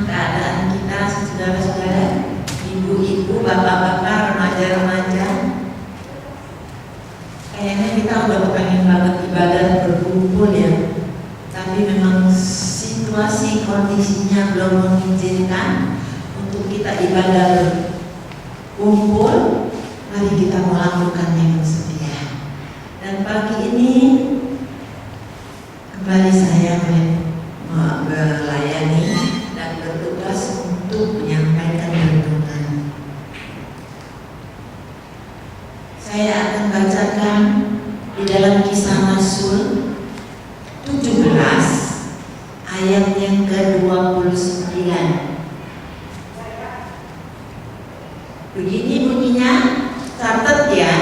keadaan kita saudara-saudara, ibu-ibu, bapak-bapak, remaja-remaja? Kayaknya kita udah pengen banget ibadah berkumpul ya, tapi memang situasi kondisinya belum mengizinkan untuk kita ibadah berkumpul. Mari kita melakukan yang setia. Dan pagi ini kembali saya melayani dan bertugas untuk menyampaikan renungan. Saya akan bacakan di dalam Kisah Rasul 17 ayat yang ke-29. Begini bunyinya, catat ya.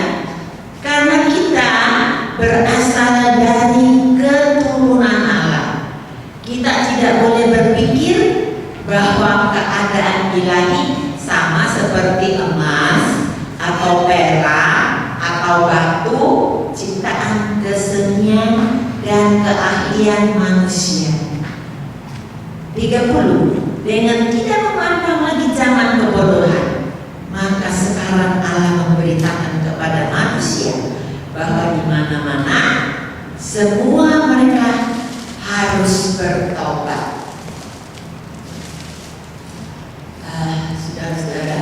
Karena kita berasal dari keturunan Allah, kita tidak boleh berpikir bahwa keadaan ilahi sama seperti emas atau perak atau batu, ciptaan kesenian dan keahlian manusia. 30. Dengan tidak memandang lagi zaman kebodohan, maka sekarang Allah memberitakan kepada manusia bahwa di mana-mana semua mereka harus bertobat. Saudara-saudara,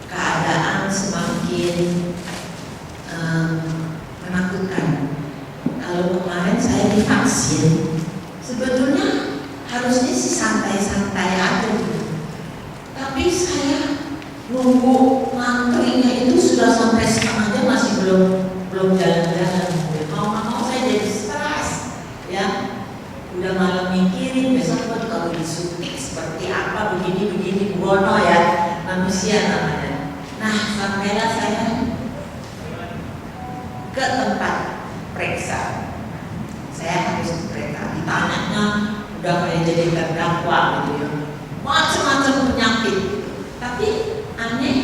keadaan semakin menakutkan. Kalau kemarin saya divaksin, sebetulnya harusnya sih santai-santai aja, tapi saya nunggu ngantrinya itu sudah sampai setengah jam masih belum jalan-jalan. Mau saya jadi stres ya. Udah malam mikirin besok kalau disuntik seperti apa, begini bono ya, manusia namanya. Nah, sampailah saya ke tempat periksa. Saya harus periksa, ditanyanya udah kayak jadi terdakwa gitu ya, macam-macam penyakit. Tapi aneh,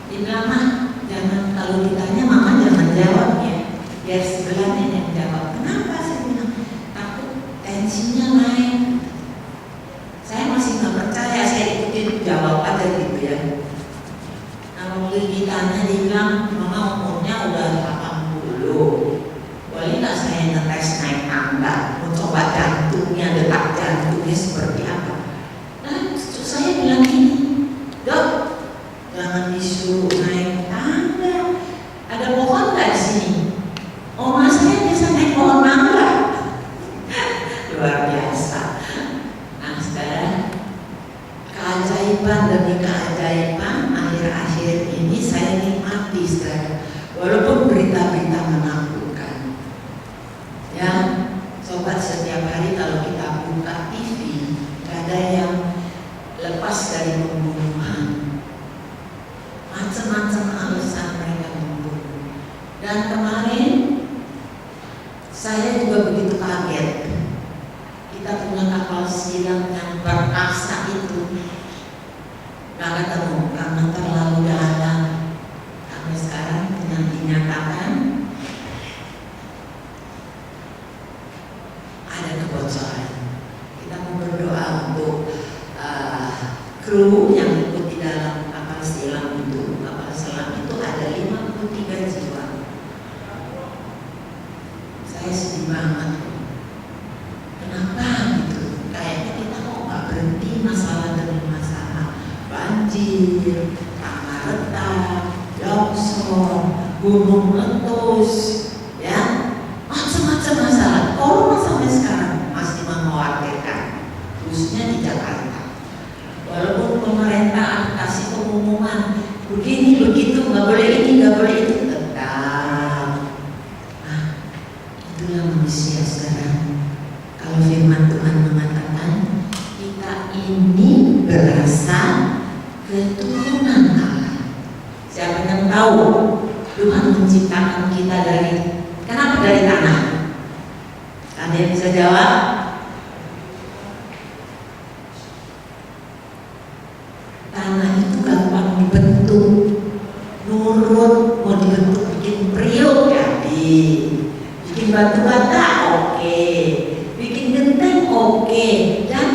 dibilang mah jangan, kalau ditanya mama jangan jawab ya, biar sebelahnya yang jawab. Kenapa? Saya bilang takut tensinya naik. Saya masih nggak percaya, saya ikutin jawab aja gitu ya. Nah, waktu ditanya dia bilang mama umurnya udah 80, boleh nggak saya ngetes naik tangga, mau coba jantungnya, detak jantungnya seperti apa. Nah, saya bilang gini, dok, jangan disuruh naik tangga. Ada pohon nggak di sini? Oma saya biasa naik pohon mangga. Luar biasa. Nah, saudara, keajaiban demi keajaiban akhir-akhir ini saya nikmati, saudara. Walaupun berita-berita menakutkan, ya, sobat, setiap hari kalau kita buka TV, gak ada yang lepas dari pembunuhan. Macam-macam alasan mereka membunuh. Dan kemarin saya juga begitu kaget. Kita punya kapal silam yang perkasa itu gak ketemu karena terlalu dalam. Sampai sekarang yang dinyatakan ada kebocoran. Kita mau berdoa untuk kru yang ikut di dalam kapal selam itu. Kapal selam itu ada 53 jiwa. Saya sedih banget. Kenapa gitu? Kayaknya kita kok nggak berhenti masalah demi masalah. Banjir, tanah retak, longsor, gunung meletus, ya, macam-macam masalah. Corona sampai sekarang masih mengkhawatirkan, khususnya di Jakarta. Walaupun pemerintah kasih pengumuman begini begitu, nggak boleh ini, nggak boleh itu, tetap. Nah, itulah manusia, saudara. Kalau firman Tuhan mengatakan kita ini berasal keturunan Allah. Siapa yang tahu Tuhan menciptakan kita kenapa dari tanah? Ada yang bisa jawab? Tanah itu gampang dibentuk, nurut, mau dibentuk bikin priuk jadi, bikin batu bata oke, bikin genteng oke, dan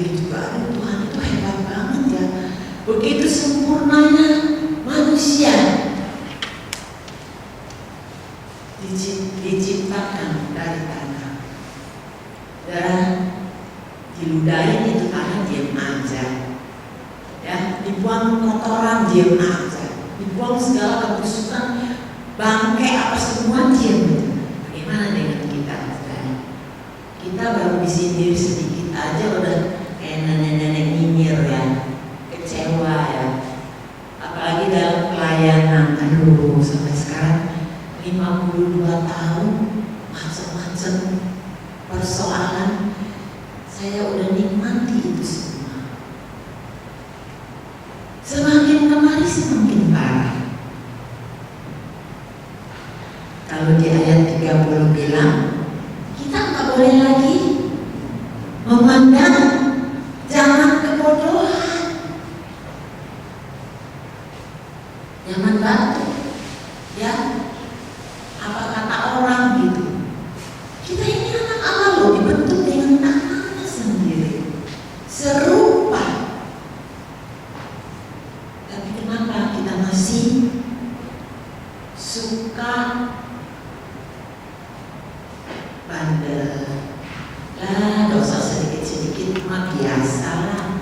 sendiri juga, aduh Tuhan itu hebat banget ya, begitu sempurnanya manusia diciptakan dari tanah. Dan diludahin itu tanah diam aja, ya, dibuang kotoran diam aja, dibuang segala kebusukan, bangkai apa semua diam. Bagaimana dengan kita? Kita baru disindir sedikit aja udah kayak nenek-nenek nyinyir ya, kecewa ya. Apalagi dalam pelayanan, aduh sampai sekarang 52 tahun macam-macam persoalan, saya udah nikmati itu semua. Semakin kemari semakin parah. Kalau di ayat 30 bilang kita nggak boleh lagi memandang zaman kebodohan, zaman batu, ya, apa kata orang gitu. Kita ini anak Allah loh, dibentuk dengan tangannya sendiri, serupa. Tapi kenapa kita masih suka bandel? Lah, dosa sedikit-sedikit mah biasa lah.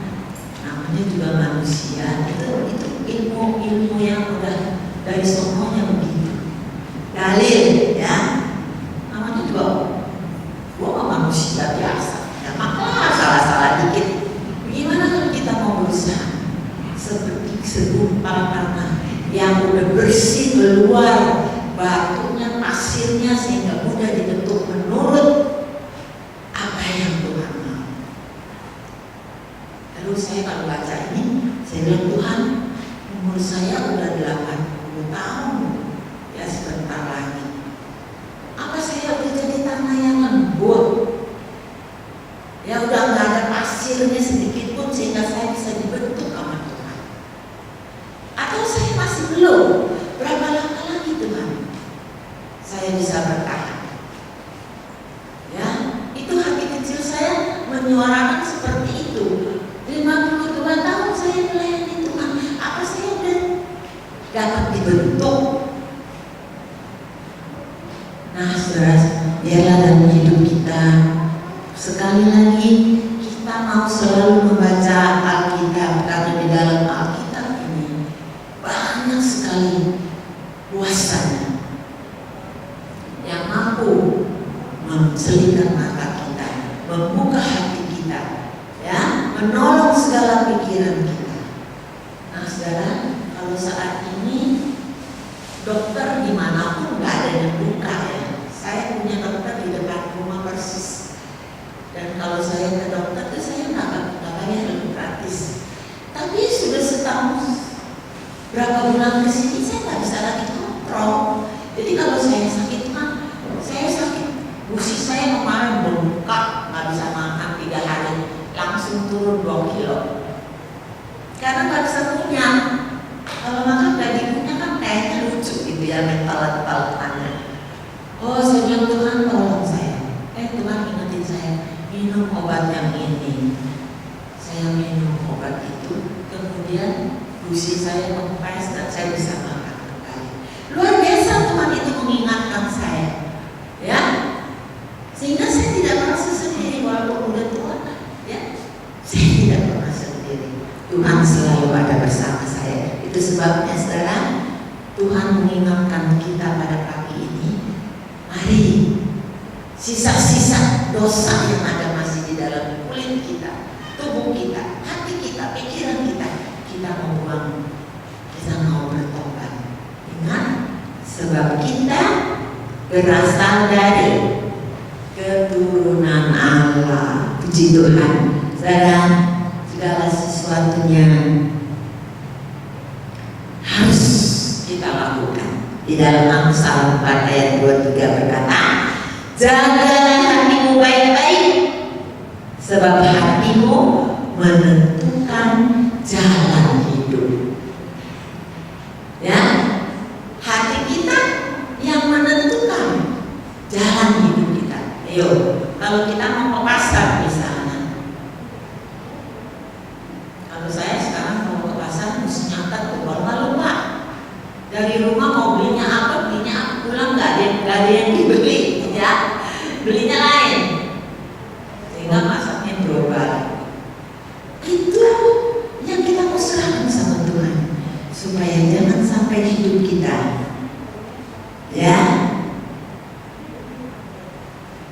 Namanya juga manusia. Itu ilmu yang udah dari sononya begitu. Dalil ya. Namanya juga gua manusia biasa. Ya maka salah-salah dikit. Gimana kalau kita mau berusaha seperti segumpal tanah yang udah bersih keluar batunya, pasirnya, sehingga mudah dibentuk menurut apa yang Tuhan mau. Lalu saya kalau baca ini, saya bilang, Tuhan, umur saya udah 80 tahun, ya sebentar lagi. Apa saya udah jadi tanah yang lembut? Ya udah nggak ada pasirnya sedikit pun sehingga saya bisa dibentuk sama Tuhan. Atau saya masih belum? Berapa lama lagi Tuhan saya bisa bertahan? Ya, itu hati kecil saya menyuarakan seperti itu. 52 tahun saya melayani Tuhan. Apa saya udah dapat dibentuk? Nah, saudara, biarlah dalam hidup kita sekali lagi kita mau selalu membaca Alkitab, karena di dalam Alkitab ini banyak sekali kuasanya yang mampu mencelingkan mata kita, membuka hati kita, ya, menolong segala pikiran kita. Nah, saudara, kalau saat ini dokter dimanapun nggak ada yang buka ya. Saya punya dokter di depan rumah persis. Dan kalau saya ke dokter itu saya nggak bayar, lebih gratis. Tapi sudah setahun berapa bulan ke sini saya nggak bisa lagi kontrol. Jadi kalau saya sakit kan, saya sakit gusi saya kemarin bengkak, nggak bisa makan 3 hari, langsung turun 2 kilo. Karena nggak bisa kunyah. Kalau makan dagingnya kan kayaknya lucu gitu ya, mental-mentalnya. Oh, saya bilang, Tuhan tolong saya. Tuhan ingetin saya, minum obat yang ini. Saya minum obat itu, kemudian gusi saya kempes dan saya bisa makan kembali. Luar biasa Tuhan itu mengingatkan saya, ya, sehingga saya tidak merasa sendiri walaupun udah tua, ya, saya tidak pernah sendiri. Tuhan selalu ada bersama saya. Itu sebabnya saudara, Tuhan mengingatkan kita pada pagi ini, mari sisa-sisa dosa yang ada masih di dalam kulit kita, tubuh kita, hati kita, pikiran kita, kita mau buang, kita mau bertobat. Ingat, sebab kita berasal dari keturunan Allah. Puji Tuhan. Saudara, segala sesuatunya harus kita lakukan. Di dalam Amsal 4 ayat 23 berkata, jagalah hatimu baik-baik, sebab hatimu menentukan jalan hidup. Ya, hati kita yang menentukan jalan hidup kita. Ayo, kalau kita mau ke pasar misalnya, berangkat keluar malu Pak. Dari rumah mau belinya apa pulang nggak ada yang dibeli, ya belinya lain, sehingga masaknya berubah. Itu yang kita mau serahkan sama Tuhan, supaya jangan sampai hidup kita, ya,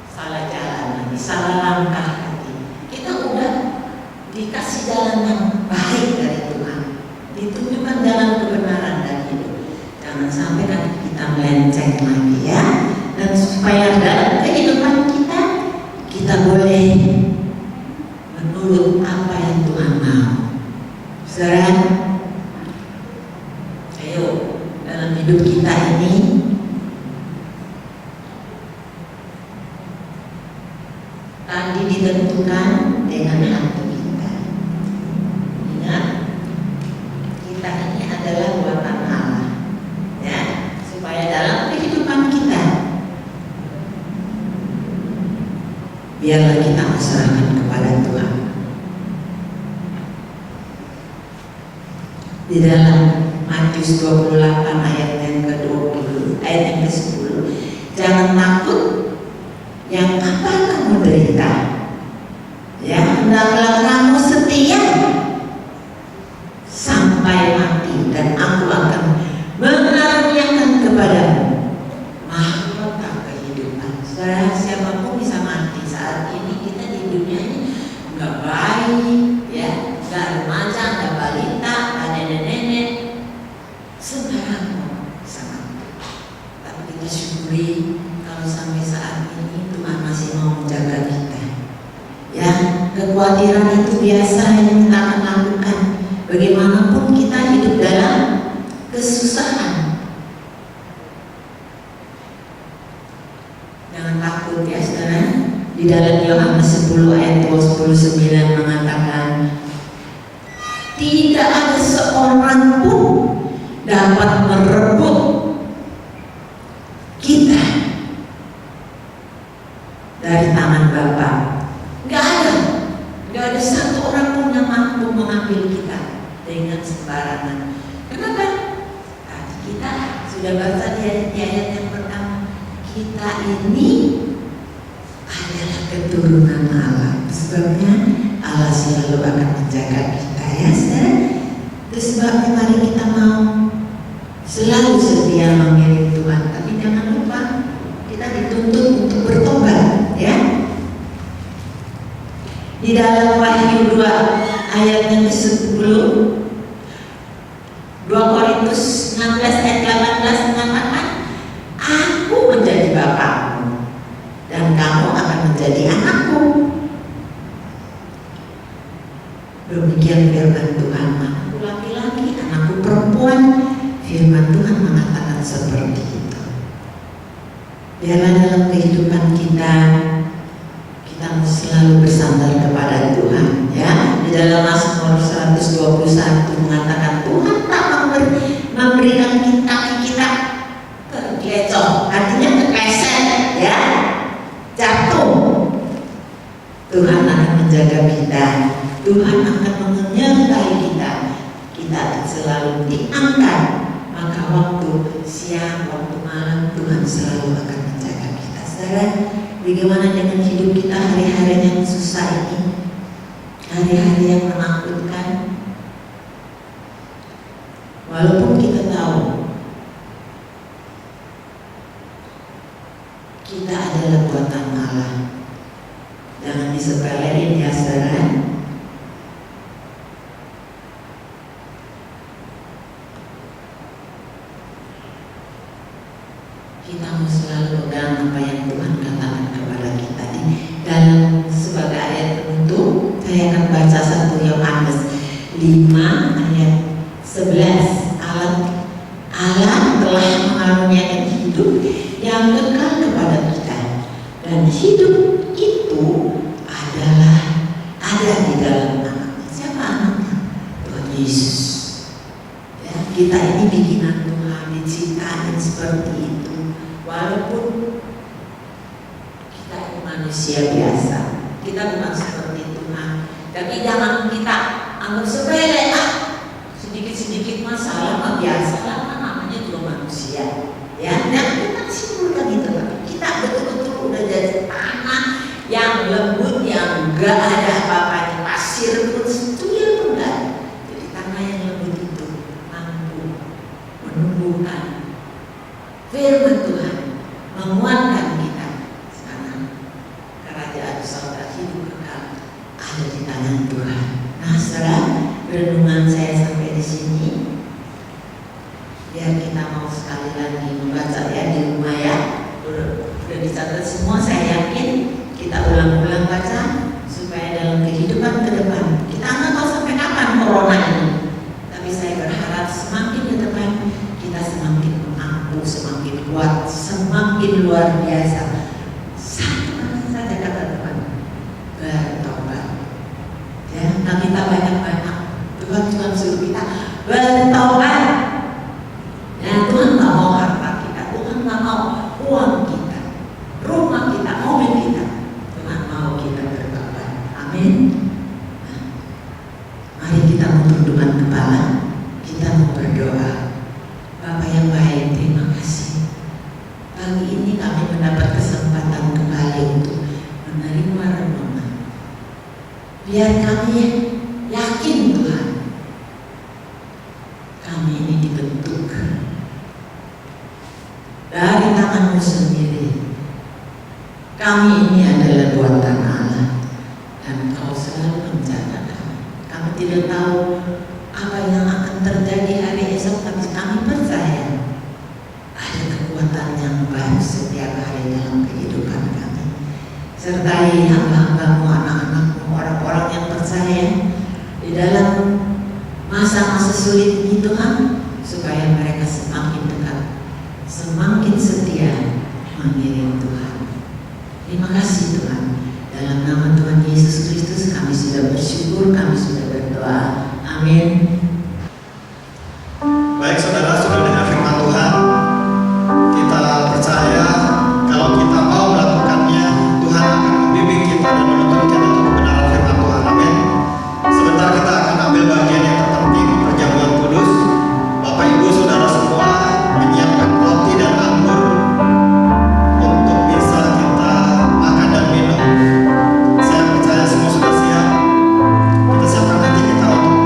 salah jalan lagi, salah langkah lagi. Kita udah dikasih jalan yang baik dari Tuhan, ditunjukkan jalan kebenaran dan hidup. Jangan sampai kan kita melenceng lagi, ya. Dan supaya dalam kehidupan kita boleh menurut apa yang Tuhan mau. Saudara, ayo dalam hidup kita ini tadi ditentukan dengan hati kita. Ingat, kita ini adalah buatan Allah, ya, supaya dalam kehidupan kita biarlah kita serahkan kepada Tuhan. Di dalam Matius 28 ayat yang ke-20, ayat yang ke-10, jangan takut yang akan kamu derita, ya, hendaklah kamu setia sampai mati, dan aku akan mengaruniakan kepadamu mahkota kehidupan. Saudara, siapapun bisa mati. Saat ini kita di dunia ini nggak bayi, ya, nggak remaja, nggak balita, nggak nenek-nenek, sembarang bisa mati. Tapi kita syukuri kalau sampai saat ini Tuhan masih mau menjaga kita. Ya, kekhawatiran itu biasa yang kita akan lakukan. Bagaimanapun kita hidup dalam kesusahan. Jangan takut, ya saudara. Di dalam Yohanes 10 ayat 29 mengatakan, tidak ada seorang pun dapat merebut kita dari tangan Bapa. Gak ada satu orang pun yang mampu mengambil kita dengan sembarangan. Kenapa? Tadi kita sudah baca di ayat yang pertama, kita ini adalah keturunan Allah. Sebabnya Allah selalu akan menjaga kita, ya saudara. Itu sebabnya mari kita mau selalu setia mengiring Tuhan. Tapi jangan lupa kita dituntut untuk bertobat, ya. Di dalam Wahyu 2 ayat yang ke-10, 2 Korintus 16 ayat 18 mengatakan, aku menjadi bapakmu dan kamu akan menjadi anakku. Demikian firman Tuhan. Anakku laki-laki, anakku perempuan. Firman Tuhan mengatakan seperti itu. Biarlah dalam kehidupan kita selalu bersandar kepada Tuhan, ya. Di dalam Mazmur 121 mengatakan, Tuhan tak memberikan kaki kita tergelencor, artinya terpleset, ya, jatuh. Tuhan akan menjaga kita, Tuhan akan menyertai kita. Kita akan selalu diangkat. Maka waktu siang, waktu malam, Tuhan selalu akan menjaga kita. Saudara, bagaimana dengan hidup kita hari-hari yang susah ini, hari-hari yang menakutkan? Walaupun kita tahu kita adalah buatan Allah, jangan disepelein, ya saudara. Kita harus selalu pegang apa yang Tuhan katakan kepada kita. Dalam sebagai ayat penutup, saya akan baca 1 Yohanes 5 ayat 11. Allah telah mengaruniakan hidup yang kekal kepada kita, dan hidup itu adalah ada di dalam anaknya. Siapa anaknya? Tuhan Yesus. Ya, kita ini bikinan Tuhan, diciptain seperti itu. Walaupun kita ini manusia biasa, kita bukan seperti Tuhan. Tapi jangan kita anggap sepele, sedikit-sedikit mas biasa lah, kan namanya juga manusia, ya. Dan kita simpulkan itu, kita betul-betul udah jadi tanah yang lembut, yang gak ada apa-apanya, pasir pun setuil pun gak ada. Jadi tanah yang lembut itu mampu menumbuhkan firman Tuhan, menguatkan kita. Sekarang kerajaan sorga hidup kekal ada di tangan Tuhan. Nah, saudara, renungan saya sampai di sini. Biar kita mau sekali lagi membaca ya di rumah ya. Udah dicatat semua, saya yakin kita ulang-ulang baca supaya dalam kehidupan ke depan, kita nggak tahu sampai kapan corona ini, tapi saya berharap semakin ke depan kita semakin mampu, semakin kuat, semakin luar biasa. Satu kata saja kata Tuhan, bertobat. Ya, nggak kita banyak-banyak. Tuhan suruh kita bertobat. Ya, Tuhan nggak mau harta kita, Tuhan nggak mau uang kita, rumah kita, mobil kita. Tuhan mau kita bertobat. Amin. Nah, mari kita tundukkan kepala, kita mau berdoa. Bapak yang baik, terima kasih. Pagi ini kami mendapat kesempatan kembali untuk menerima renungan. Biar kami yakin Tuhan, kami ini dibentuk dari tangan-Mu sendiri. Kami ini adalah buatan Allah dan Kau selalu menjaga kami. Kami tidak tahu apa yang akan terjadi hari esok, tapi kami percaya ada kekuatan yang baru setiap hari dalam kehidupan kami. Sertai hamba-hamba-Mu, anak-anak-Mu, orang-orang yang percaya di dalam masa-masa sulit ini Tuhan, supaya mereka semakin dekat, semakin setia mengiring Tuhan. Terima kasih Tuhan. Dalam nama Tuhan Yesus Kristus kami sudah bersyukur, kami sudah berdoa. Amin. Baik saudara, sudah dengar firman Tuhan. Kita percaya kalau kita mau melakukannya, Tuhan akan membimbing kita dan menuntun kita untuk kebenaran firman Tuhan. Amin. Sebentar kita akan ambil bagian yang terpenting, perjamuan kudus. Bapak Ibu Saudara semua menyiapkan roti dan anggur untuk bisa kita makan dan minum. Saya percaya semua sudah siap. Kita siapkan hati kita untuk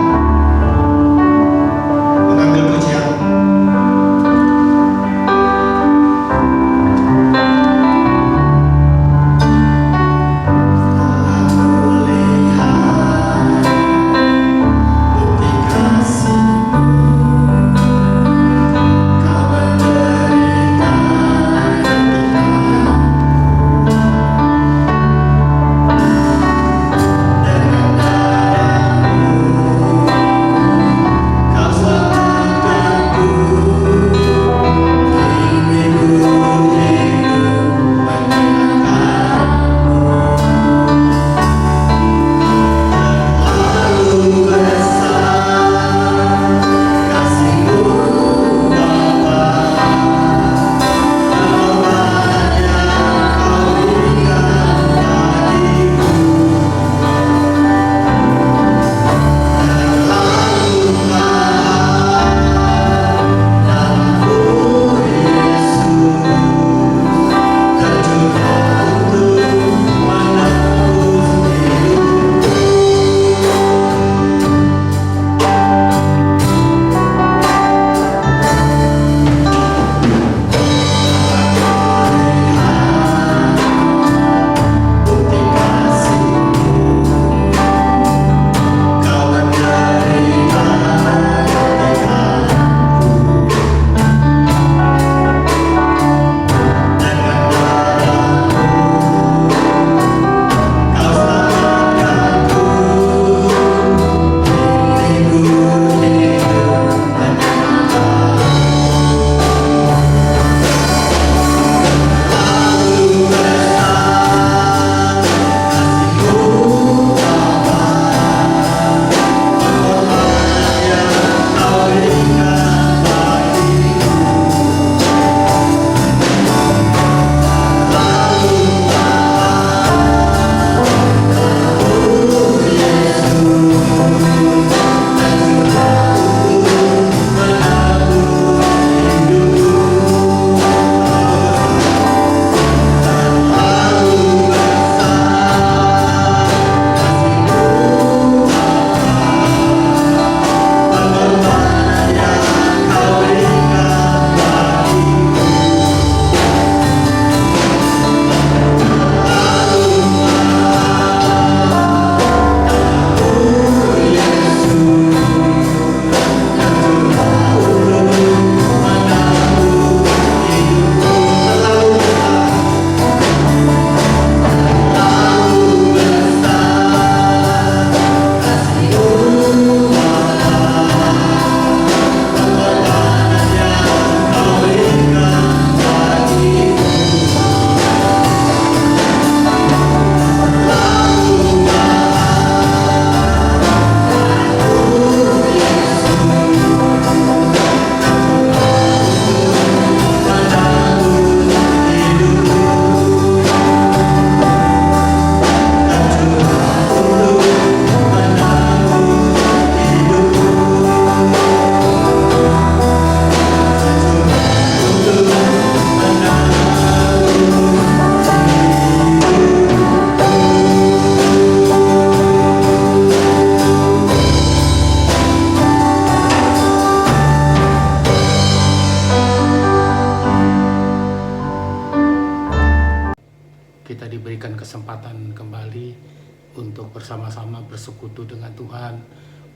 bersekutu dengan Tuhan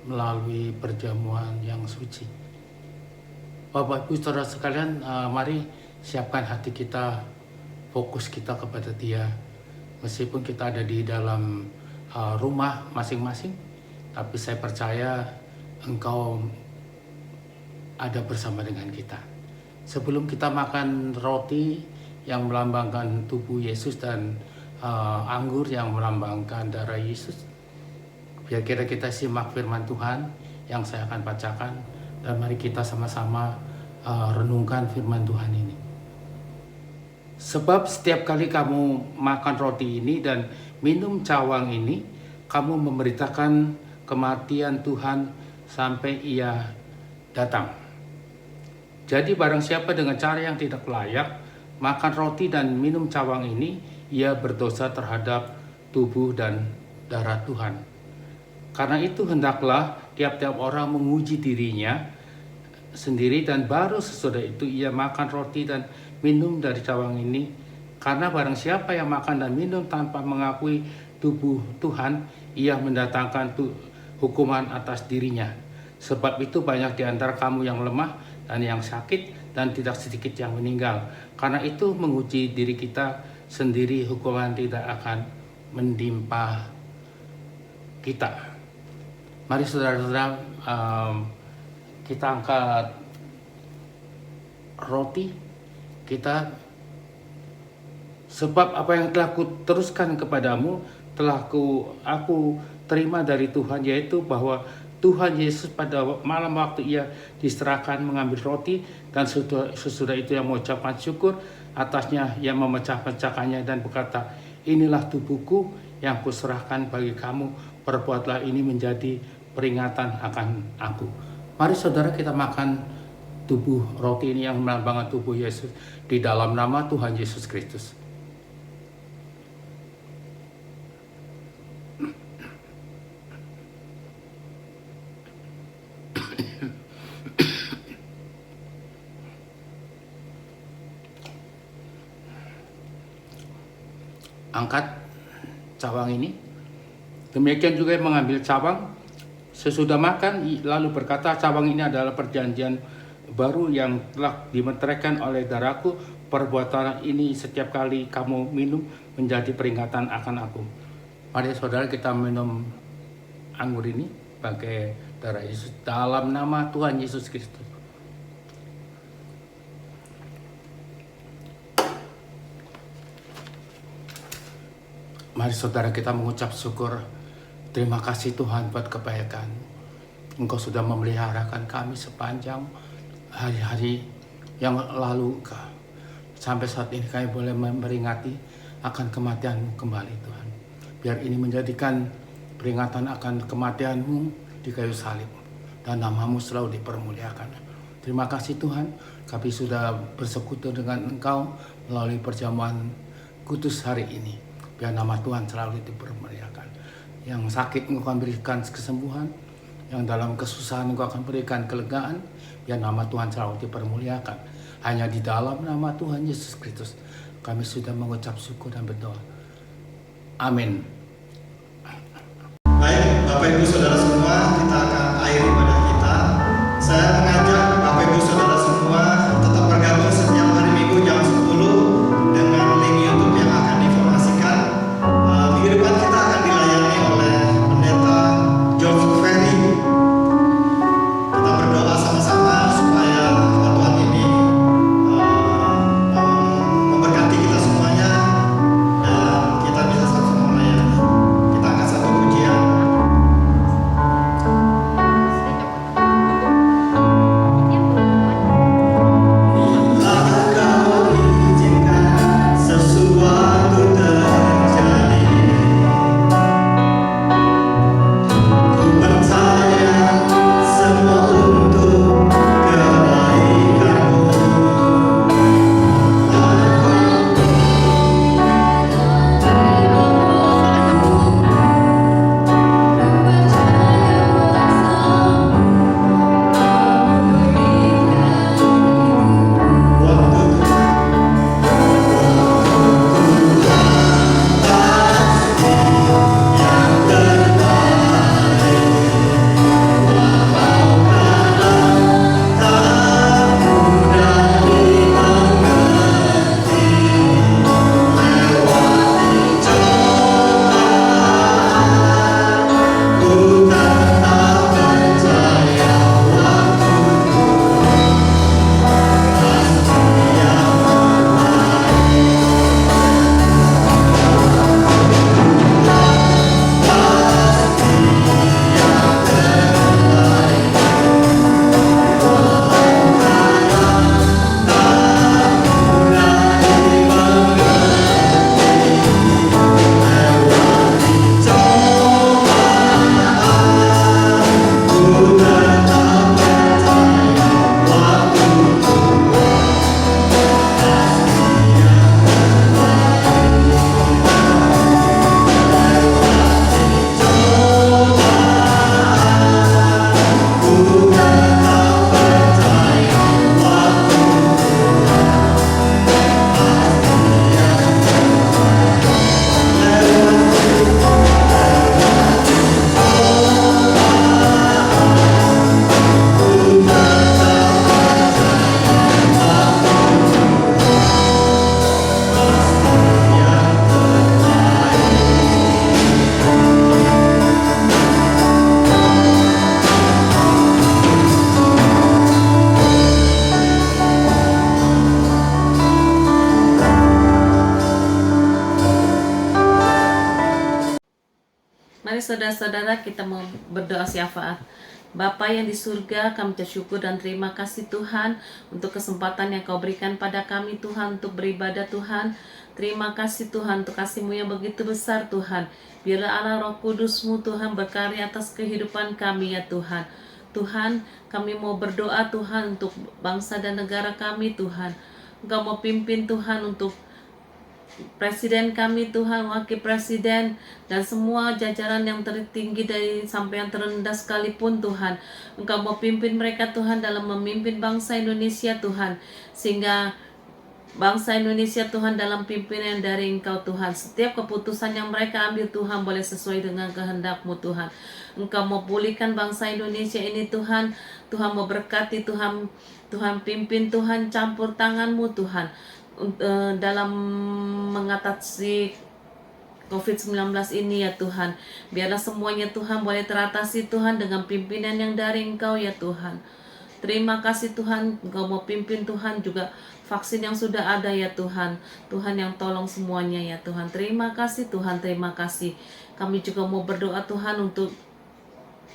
melalui perjamuan yang suci. Bapak Ibu Saudara sekalian, mari siapkan hati kita, fokus kita kepada Dia. Meskipun kita ada di dalam rumah masing-masing, tapi saya percaya Engkau ada bersama dengan kita. Sebelum kita makan roti yang melambangkan tubuh Yesus dan anggur yang melambangkan darah Yesus, biar kita simak firman Tuhan yang saya akan bacakan, dan mari kita sama-sama renungkan firman Tuhan ini. Sebab setiap kali kamu makan roti ini dan minum cawang ini, kamu memberitakan kematian Tuhan sampai Ia datang. Jadi barang siapa dengan cara yang tidak layak makan roti dan minum cawang ini, ia berdosa terhadap tubuh dan darah Tuhan. Karena itu hendaklah tiap-tiap orang menguji dirinya sendiri, dan baru sesudah itu ia makan roti dan minum dari cawang ini. Karena barang siapa yang makan dan minum tanpa mengakui tubuh Tuhan, ia mendatangkan hukuman atas dirinya. Sebab itu banyak di antara kamu yang lemah dan yang sakit, dan tidak sedikit yang meninggal. Karena itu menguji diri kita sendiri, hukuman tidak akan menimpa kita. Mari saudara-saudara, kita angkat roti kita. Sebab apa yang telah kuteruskan kepadamu telah aku terima dari Tuhan, yaitu bahwa Tuhan Yesus pada malam waktu Ia diserahkan mengambil roti, dan sesudah itu Ia mengucapkan syukur atasnya, Ia memecah-pecahkannya dan berkata, inilah tubuhku yang kuserahkan bagi kamu, perbuatlah ini menjadi peringatan akan aku. Mari saudara, kita makan tubuh roti ini yang melambangkan tubuh Yesus di dalam nama Tuhan Yesus Kristus. Angkat cawang ini. Demikian juga yang mengambil cawang sesudah makan, lalu berkata, cawang ini adalah perjanjian baru yang telah dimeteraikan oleh darahku. Perbuatan ini setiap kali kamu minum menjadi peringatan akan aku. Mari saudara, kita minum anggur ini pakai darah Yesus dalam nama Tuhan Yesus Kristus. Mari saudara, kita mengucap syukur. Terima kasih Tuhan buat kebaikan. Engkau sudah memeliharakan kami sepanjang hari-hari yang lalu. Sampai saat ini kami boleh memperingati akan kematian-Mu kembali Tuhan. Biar ini menjadikan peringatan akan kematian-Mu di kayu salib, dan nama-Mu selalu dipermuliakan. Terima kasih Tuhan, kami sudah bersekutu dengan Engkau melalui perjamuan kudus hari ini. Biar nama Tuhan selalu dipermuliakan. Yang sakit Engkau akan berikan kesembuhan, yang dalam kesusahan Engkau akan berikan kelegaan. Biar nama Tuhan selalu dipermuliakan. Hanya di dalam nama Tuhan Yesus Kristus kami sudah mengucap syukur dan berdoa. Amin. Baik, Bapak Ibu Saudara semua, kita akan akhiri ibadah kita. Saya mengajak Bapak Ibu Saudara semua tetap bergabung setiap hari Minggu jam 10 dengan link YouTube yang akan diinformasikan. Minggu depan kita akan dilayani oleh Pendeta George Ferry. Kita berdoa sama-sama supaya Tuhan ini memberkati kita semuanya dan kita bisa sama-sama melayani. Kita akan satu pujian. saudara-saudara, kita mau berdoa syafaat. Bapa yang di surga, kami bersyukur dan terima kasih Tuhan untuk kesempatan yang Kau berikan pada kami Tuhan untuk beribadah Tuhan. Terima kasih Tuhan untuk kasih-Mu yang begitu besar Tuhan. Biarlah Allah Roh Kudus-Mu Tuhan berkarya atas kehidupan kami ya Tuhan. Tuhan, kami mau berdoa Tuhan untuk bangsa dan negara kami Tuhan. Engkau mau pimpin Tuhan untuk Presiden kami Tuhan, Wakil Presiden, dan semua jajaran yang tertinggi dari sampai yang terendah sekalipun Tuhan. Engkau mau pimpin mereka Tuhan dalam memimpin bangsa Indonesia Tuhan. Sehingga bangsa Indonesia Tuhan dalam pimpinan dari Engkau Tuhan. Setiap keputusan yang mereka ambil Tuhan boleh sesuai dengan kehendak-Mu Tuhan. Engkau mau pulihkan bangsa Indonesia ini Tuhan. Tuhan mau berkati Tuhan. Tuhan pimpin Tuhan, campur tangan-Mu Tuhan. Dalam mengatasi COVID-19 ini ya Tuhan. Biarlah semuanya Tuhan boleh teratasi Tuhan dengan pimpinan yang dari Engkau ya Tuhan. Terima kasih Tuhan, Engkau mau pimpin Tuhan juga vaksin yang sudah ada ya Tuhan. Tuhan yang tolong semuanya ya Tuhan. Terima kasih Tuhan, terima kasih. Kami juga mau berdoa Tuhan untuk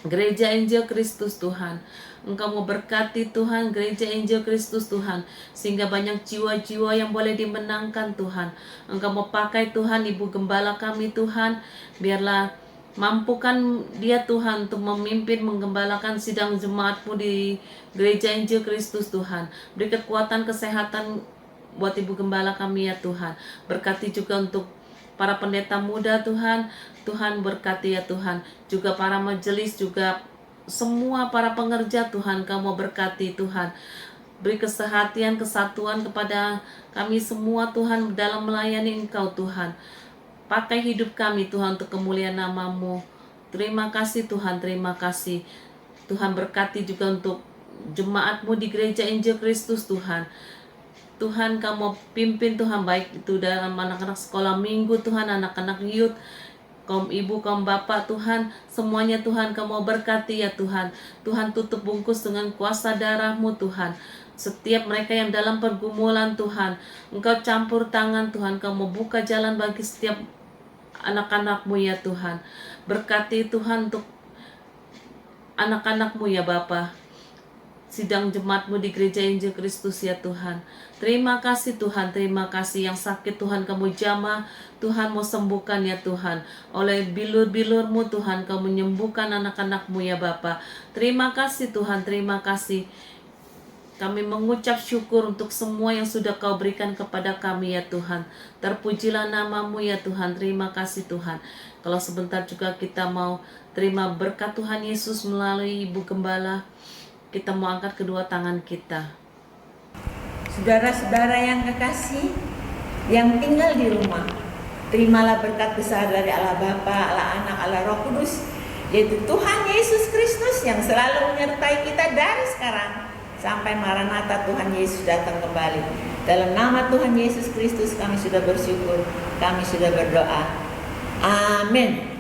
Gereja Injil Kristus Tuhan. Engkau mau berkati Tuhan Gereja Injil Kristus Tuhan, sehingga banyak jiwa-jiwa yang boleh dimenangkan Tuhan. Engkau mau pakai Tuhan Ibu Gembala kami Tuhan. Biarlah mampukan dia Tuhan untuk memimpin menggembalakan sidang jemaat-Mu di Gereja Injil Kristus Tuhan. Beri kekuatan kesehatan buat Ibu Gembala kami ya Tuhan. Berkati juga untuk para pendeta muda Tuhan. Tuhan berkati ya Tuhan. Juga para majelis, juga semua para pengerja Tuhan, Kau mau berkati Tuhan. Beri kesehatan, kesatuan kepada kami semua Tuhan dalam melayani Engkau Tuhan. Pakai hidup kami Tuhan untuk kemuliaan nama-Mu. Terima kasih Tuhan, terima kasih. Tuhan berkati juga untuk jemaat-Mu di Gereja Injil Kristus Tuhan. Tuhan Kau mau pimpin Tuhan, baik itu dalam anak-anak sekolah minggu Tuhan, anak-anak youth, kaum ibu, kaum bapak Tuhan, semuanya Tuhan Kau mau berkati ya Tuhan. Tuhan tutup bungkus dengan kuasa darah-Mu Tuhan. Setiap mereka yang dalam pergumulan Tuhan, Engkau campur tangan Tuhan. Kau mau buka jalan bagi setiap anak-anak-Mu ya Tuhan. Berkati Tuhan untuk anak-anak-Mu ya Bapa. Sidang jemaat-Mu di Gereja Injil Kristus ya Tuhan. Terima kasih Tuhan, terima kasih. Yang sakit Tuhan Kamu jamah, Tuhan mau sembuhkan ya Tuhan. Oleh bilur-bilur-Mu Tuhan, Kau menyembuhkan anak-anak-Mu ya Bapa. Terima kasih Tuhan, terima kasih. Kami mengucap syukur untuk semua yang sudah Kau berikan kepada kami ya Tuhan. Terpujilah nama-Mu ya Tuhan, terima kasih Tuhan. Kalau sebentar juga kita mau terima berkat Tuhan Yesus melalui Ibu Gembala, kita mau angkat kedua tangan kita. Saudara-saudara yang kekasih, yang tinggal di rumah, terimalah berkat besar dari Allah Bapa, Allah Anak, Allah Roh Kudus, yaitu Tuhan Yesus Kristus yang selalu menyertai kita dari sekarang sampai Maranatha Tuhan Yesus datang kembali. Dalam nama Tuhan Yesus Kristus kami sudah bersyukur, kami sudah berdoa. Amin.